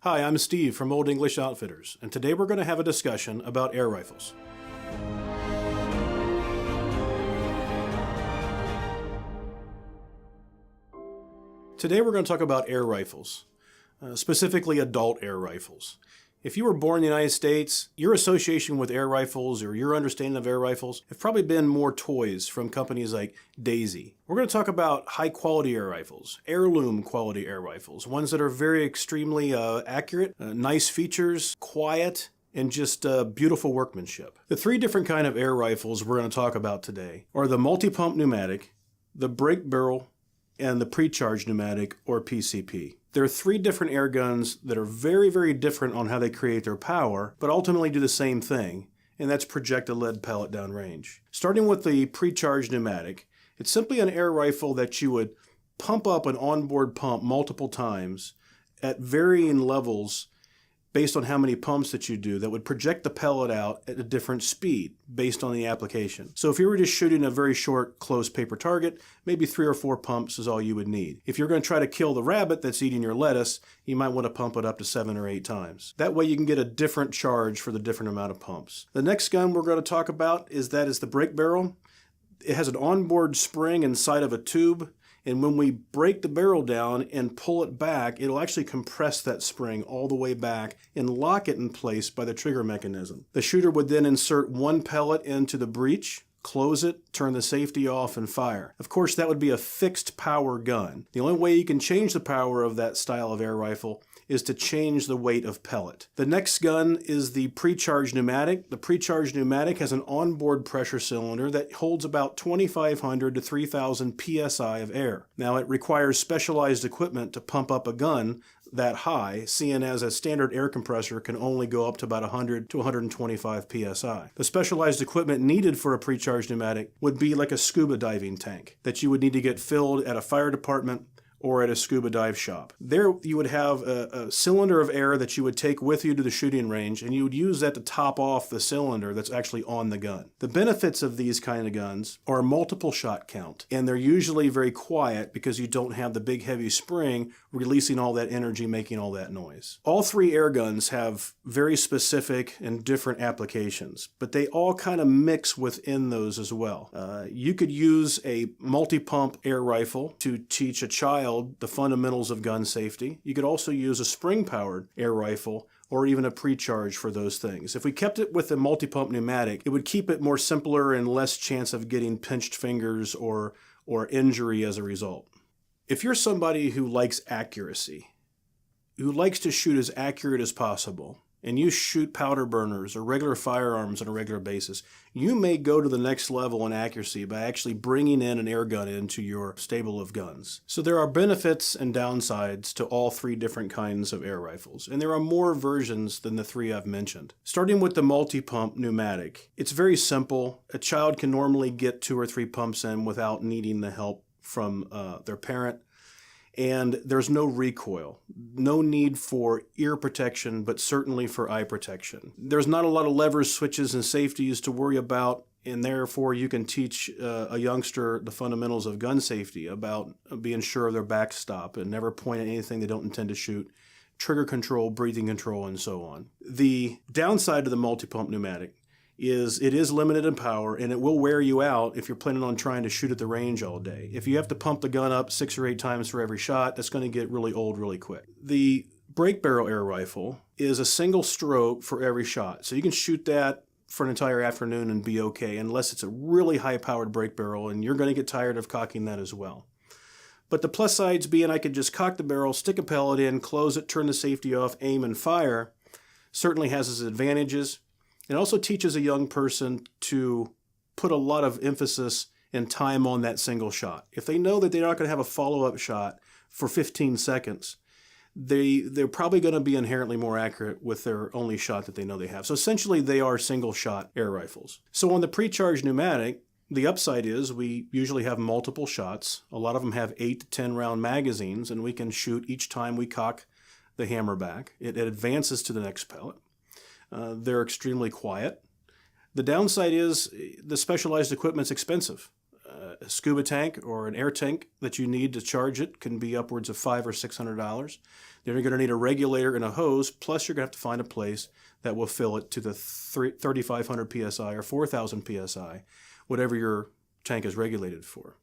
Hi, I'm Steve from Old English Outfitters, and today we're going to have a discussion about air rifles. Today we're going to talk about air rifles, specifically adult air rifles. If you were born in the United States, your association with air rifles or your understanding of air rifles have probably been more toys from companies like Daisy. We're going to talk about high-quality air rifles, heirloom quality air rifles, ones that are very extremely accurate, nice features, quiet, and just beautiful workmanship. The three different kind of air rifles we're going to talk about today are the multi-pump pneumatic, the break barrel, and the pre-charged pneumatic, or PCP. There are three different air guns that are very, very different on how they create their power, but ultimately do the same thing, and that's project a lead pellet downrange. Starting with the pre-charged pneumatic, it's simply an air rifle that you would pump up an onboard pump multiple times at varying levels based on how many pumps that you do that would project the pellet out at a different speed based on the application. So if you were just shooting a very short, close paper target, maybe 3 or 4 pumps is all you would need. If you're going to try to kill the rabbit that's eating your lettuce, you might want to pump it up to 7 or 8 times. That way you can get a different charge for the different amount of pumps. The next gun we're going to talk about is the break barrel. It has an onboard spring inside of a tube, and when we break the barrel down and pull it back, it'll actually compress that spring all the way back and lock it in place by the trigger mechanism. The shooter would then insert one pellet into the breech, close it, turn the safety off, and fire. Of course, that would be a fixed power gun. The only way you can change the power of that style of air rifle is to change the weight of pellet. The next gun is the pre-charged pneumatic. The pre-charged pneumatic has an onboard pressure cylinder that holds about 2,500 to 3,000 psi of air. Now, it requires specialized equipment to pump up a gun that high, seeing as a standard air compressor can only go up to about 100 to 125 psi. The specialized equipment needed for a pre-charged pneumatic would be like a scuba diving tank that you would need to get filled at a fire department or at a scuba dive shop. There you would have a cylinder of air that you would take with you to the shooting range, and you would use that to top off the cylinder that's actually on the gun. The benefits of these kind of guns are multiple shot count, and they're usually very quiet because you don't have the big heavy spring releasing all that energy, making all that noise. All three air guns have very specific and different applications, but they all kind of mix within those as well. You could use a multi-pump air rifle to teach a child the fundamentals of gun safety. You could also use a spring-powered air rifle or even a pre-charge for those things. If we kept it with a multi-pump pneumatic, it would keep it more simpler and less chance of getting pinched fingers or injury as a result. If you're somebody who likes accuracy, who likes to shoot as accurate as possible, and you shoot powder burners or regular firearms on a regular basis, you may go to the next level in accuracy by actually bringing in an air gun into your stable of guns. So there are benefits and downsides to all three different kinds of air rifles, and there are more versions than the three I've mentioned. Starting with the multi-pump pneumatic, it's very simple. A child can normally get 2 or 3 pumps in without needing the help from their parent. And there's no recoil, no need for ear protection, but certainly for eye protection. There's not a lot of levers, switches, and safeties to worry about, and therefore you can teach a youngster the fundamentals of gun safety about being sure of their backstop and never point at anything they don't intend to shoot, trigger control, breathing control, and so on. The downside of the multi-pump pneumatic is it is limited in power, and it will wear you out if you're planning on trying to shoot at the range all day. If you have to pump the gun up 6 or 8 times for every shot, that's going to get really old really quick. The break barrel air rifle is a single stroke for every shot, so you can shoot that for an entire afternoon and be okay, unless it's a really high-powered break barrel, and you're going to get tired of cocking that as well. But the plus sides being I could just cock the barrel, stick a pellet in, close it, turn the safety off, aim, and fire, certainly has its advantages. It also teaches a young person to put a lot of emphasis and time on that single shot. If they know that they're not going to have a follow-up shot for 15 seconds, they're probably going to be inherently more accurate with their only shot that they know they have. So essentially, they are single-shot air rifles. So on the pre-charged pneumatic, the upside is we usually have multiple shots. A lot of them have 8 to 10 round magazines, and we can shoot each time we cock the hammer back. It advances to the next pellet. They're extremely quiet. The downside is the specialized equipment's expensive. A scuba tank or an air tank that you need to charge it can be upwards of $500 or $600. Then you're going to need a regulator and a hose, plus you're going to have to find a place that will fill it to the 3,500 psi or 4,000 psi, whatever your tank is regulated for.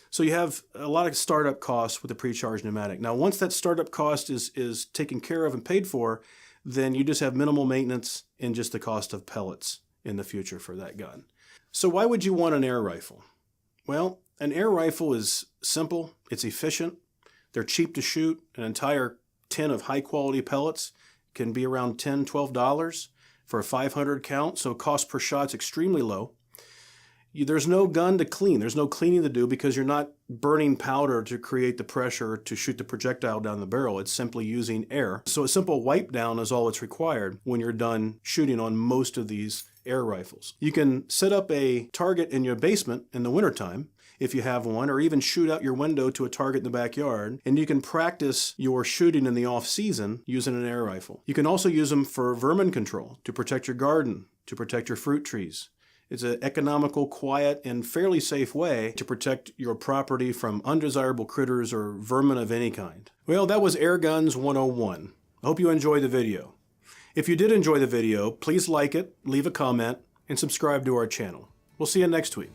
So you have a lot of startup costs with the pre-charged pneumatic. Now, once that startup cost is taken care of and paid for, then you just have minimal maintenance and just the cost of pellets in the future for that gun. So why would you want an air rifle? Well, an air rifle is simple, it's efficient, they're cheap to shoot. An entire tin of high-quality pellets can be around $10, $12 for a 500 count, so cost per shot's extremely low. There's no gun to clean. There's no cleaning to do because you're not burning powder to create the pressure to shoot the projectile down the barrel. It's simply using air. So a simple wipe down is all that's required when you're done shooting on most of these air rifles. You can set up a target in your basement in the wintertime if you have one, or even shoot out your window to a target in the backyard, and you can practice your shooting in the off-season using an air rifle. You can also use them for vermin control, to protect your garden, to protect your fruit trees. It's an economical, quiet, and fairly safe way to protect your property from undesirable critters or vermin of any kind. Well, that was Air Guns 101. I hope you enjoyed the video. If you did enjoy the video, please like it, leave a comment, and subscribe to our channel. We'll see you next week.